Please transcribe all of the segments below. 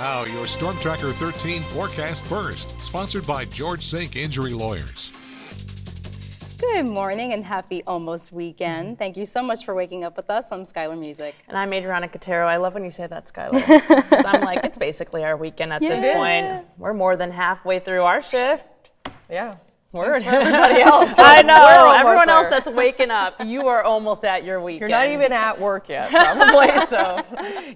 Now, your Storm Tracker 13 forecast first, sponsored by George Sink Injury Lawyers. Good morning and happy almost weekend. Thank you so much for waking up with us. I'm Skylar Music. And I'm Adriana Cotero. I love when you say that, Skylar. I'm like, it's basically our weekend at this point. We're more than halfway through our shift. Yeah. Word. Everybody else. I know. Everyone else that's waking up, you are almost at your weekend. You're not even at work yet, probably. So,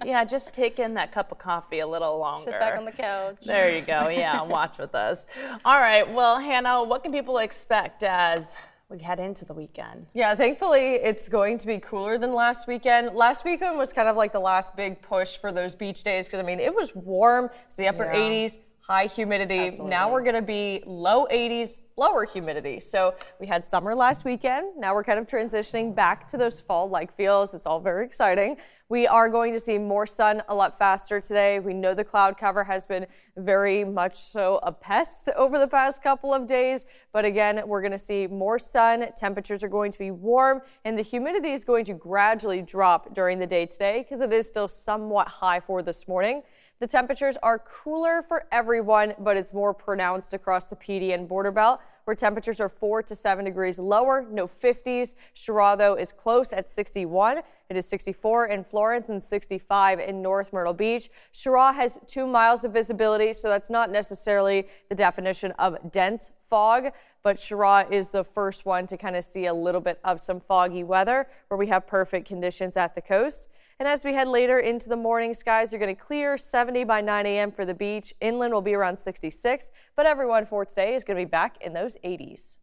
yeah, just take in that cup of coffee a little longer. Sit back on the couch. There you go. Yeah, watch with us. All right. Well, Hannah, what can people expect as we head into the weekend? yeah, thankfully, it's going to be cooler than last weekend. Last weekend was kind of like the last big push for those beach days because, I mean, it was warm. It's the upper 80s. High humidity. Absolutely. Now we're going to be low 80s, lower humidity. So we had summer last weekend. Now we're kind of transitioning back to those fall-like feels. It's all very exciting. We are going to see more sun a lot faster today. We know the cloud cover has been very much so a pest over the past couple of days. But again, we're going to see more sun. Temperatures are going to be warm and the humidity is going to gradually drop during the day today because it is still somewhat high for this morning. The temperatures are cooler for everyone, but it's more pronounced across the PD and border belt, where temperatures are 4 to 7 degrees lower, no 50s. Chirra, though, is close at 61. It is 64 in Florence and 65 in North Myrtle Beach. Chirra has 2 miles of visibility, so that's not necessarily the definition of dense fog, but Chirra is the first one to kind of see a little bit of some foggy weather where we have perfect conditions at the coast. And as we head later into the morning, skies are going to clear 70 by 9 a.m. for the beach. Inland will be around 66, but everyone for today is going to be back in those 80s.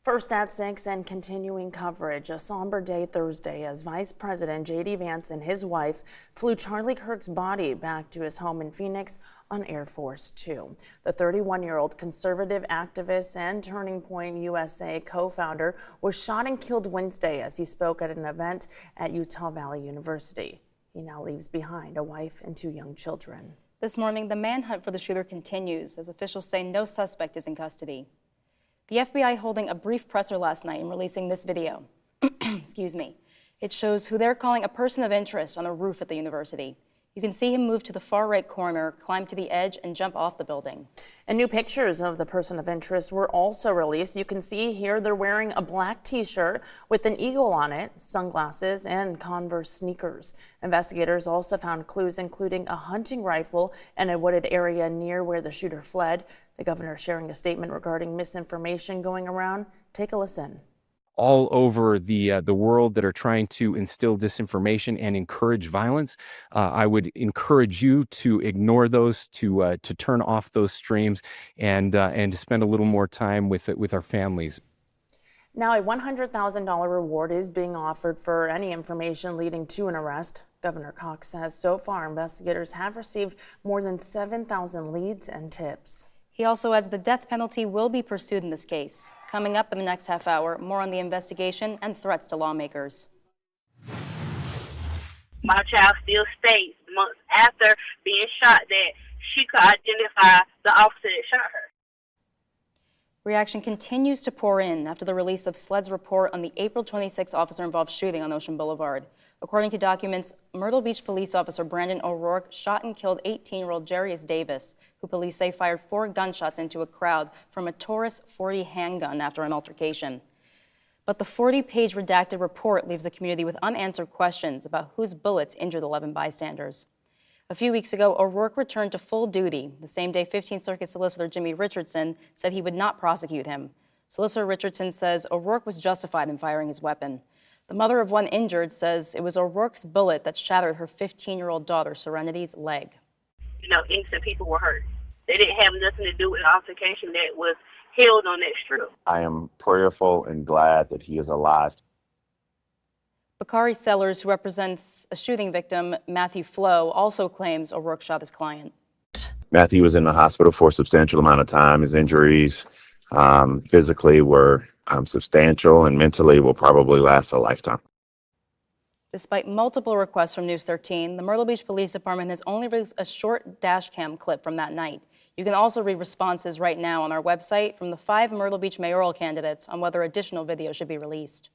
First at 6 and continuing coverage, a somber day Thursday as Vice President J.D. Vance and his wife flew Charlie Kirk's body back to his home in Phoenix on Air Force Two. The 31-year-old conservative activist and Turning Point USA co-founder was shot and killed Wednesday as he spoke at an event at Utah Valley University. He now leaves behind a wife and 2 young children. This morning, the manhunt for the shooter continues as officials say no suspect is in custody. The FBI holding a brief presser last night and releasing this video. Excuse me. It shows who they're calling a person of interest on a roof at the university. You can see him move to the far right corner, climb to the edge, and jump off the building. And new pictures of the person of interest were also released. You can see here they're wearing a black t-shirt with an eagle on it, sunglasses, and Converse sneakers. Investigators also found clues including a hunting rifle in a wooded area near where the shooter fled. The governor sharing a statement regarding misinformation going around. Take a listen. All over the world that are trying to instill disinformation and encourage violence. I would encourage you to ignore those, to turn off those streams, and to spend a little more time with our families. Now, a $100,000 reward is being offered for any information leading to an arrest. Governor Cox says so far investigators have received more than 7,000 leads and tips. He also adds the death penalty will be pursued in this case. Coming up in the next half hour, more on the investigation and threats to lawmakers. My child still states months after being shot that she could identify the officer that shot her. Reaction continues to pour in after the release of SLED's report on the April 26 officer-involved shooting on Ocean Boulevard. According to documents, Myrtle Beach police officer Brandon O'Rourke shot and killed 18-year-old Jarius Davis, who police say fired 4 gunshots into a crowd from a Taurus 40 handgun after an altercation. But the 40-page redacted report leaves the community with unanswered questions about whose bullets injured 11 bystanders. A few weeks ago, O'Rourke returned to full duty. The same day, 15th Circuit Solicitor Jimmy Richardson said he would not prosecute him. Solicitor Richardson says O'Rourke was justified in firing his weapon. The mother of one injured says it was O'Rourke's bullet that shattered her 15-year-old daughter Serenity's leg. You know, innocent people were hurt. They didn't have nothing to do with the altercation that was held on that strip. I am prayerful and glad that he is alive. Bakari Sellers, who represents a shooting victim, Matthew Flo, also claims O'Rourke shot his client. Matthew was in the hospital for a substantial amount of time. His injuries physically were substantial and mentally will probably last a lifetime. Despite multiple requests from News 13, the Myrtle Beach Police Department has only released a short dash cam clip from that night. You can also read responses right now on our website from the 5 Myrtle Beach mayoral candidates on whether additional video should be released.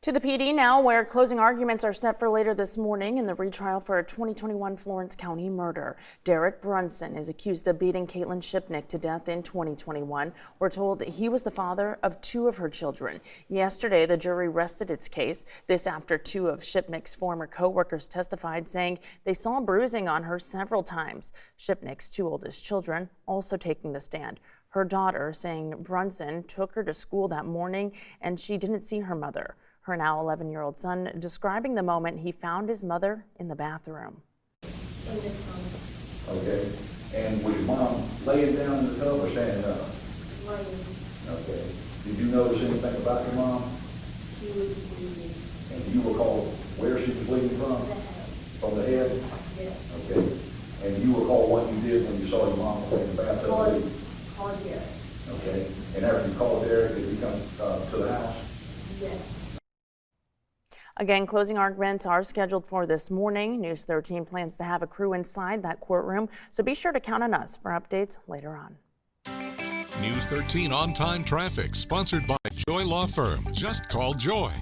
To the PD now, where closing arguments are set for later this morning in the retrial for a 2021 Florence County murder. Derek Brunson is accused of beating Caitlin Shipnick to death in 2021. We're told he was the father of 2 of her children. Yesterday, the jury rested its case. This after 2 of Shipnick's former co-workers testified, saying they saw bruising on her several times. Shipnick's 2 oldest children also taking the stand. Her daughter saying Brunson took her to school that morning and she didn't see her mother. Her now 11-year-old son describing the moment he found his mother in the bathroom. Okay. And was your mom laying down in the tub or standing up? Laying. Okay. Did you notice anything about your mom? She was bleeding. And do you recall where she was bleeding from? From the head? Yeah. Okay. And you recall what you did when you saw your mom in the bathtub? Called Derek. Okay. And after you called Derek, did you come to the house? Yes. Again, closing arguments are scheduled for this morning. News 13 plans to have a crew inside that courtroom, so be sure to count on us for updates later on. News 13 on-time traffic, sponsored by Joy Law Firm. Just call Joy.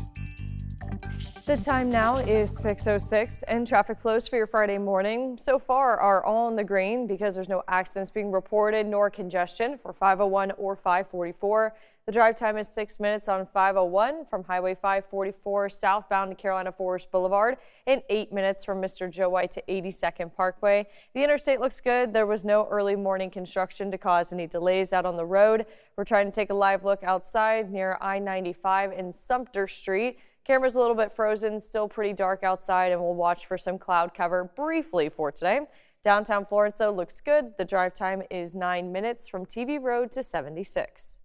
The time now is 6:06 and traffic flows for your Friday morning so far are all in the green because there's no accidents being reported nor congestion for 501 or 544. The drive time is 6 minutes on 501 from Highway 544 southbound to Carolina Forest Boulevard and 8 minutes from Mr. Joe White to 82nd Parkway. The interstate looks good. There was no early morning construction to cause any delays out on the road. We're trying to take a live look outside near I-95 and Sumter Street. Camera's a little bit frozen, still pretty dark outside, and we'll watch for some cloud cover briefly for today. Downtown Florence, though, looks good. The drive time is 9 minutes from TV Road to 76.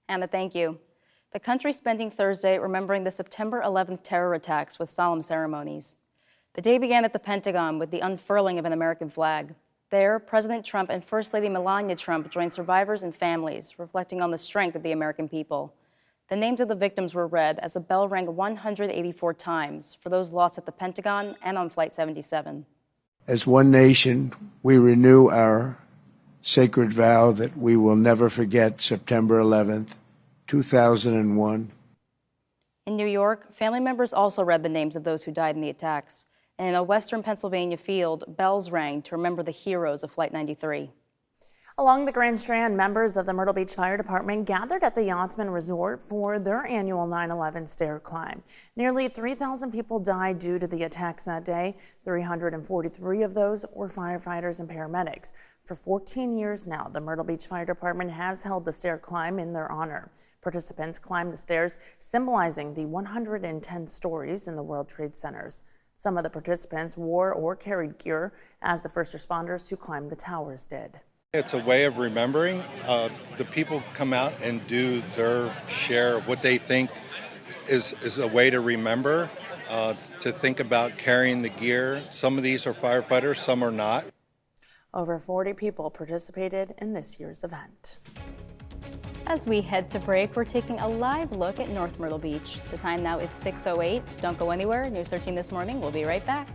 Emma, thank you. The country spending Thursday remembering the September 11th terror attacks with solemn ceremonies. The day began at the Pentagon with the unfurling of an American flag. There, President Trump and First Lady Melania Trump joined survivors and families, reflecting on the strength of the American people. The names of the victims were read as a bell rang 184 times for those lost at the Pentagon and on Flight 77. As one nation, we renew our sacred vow that we will never forget September 11th, 2001. In New York, family members also read the names of those who died in the attacks. And in a western Pennsylvania field, bells rang to remember the heroes of Flight 93. Along the Grand Strand, members of the Myrtle Beach Fire Department gathered at the Yachtsman Resort for their annual 9/11 stair climb. Nearly 3,000 people died due to the attacks that day. 343 of those were firefighters and paramedics. For 14 years now, the Myrtle Beach Fire Department has held the stair climb in their honor. Participants climbed the stairs, symbolizing the 110 stories in the World Trade Centers. Some of the participants wore or carried gear, as the first responders who climbed the towers did. It's a way of remembering. The people come out and do their share of what they think is a way to remember, to think about carrying the gear. Some of these are firefighters, some are not. Over 40 people participated in this year's event. As we head to break, we're taking a live look at North Myrtle Beach. The time now is 6:08. Don't go anywhere. News 13 this morning. We'll be right back.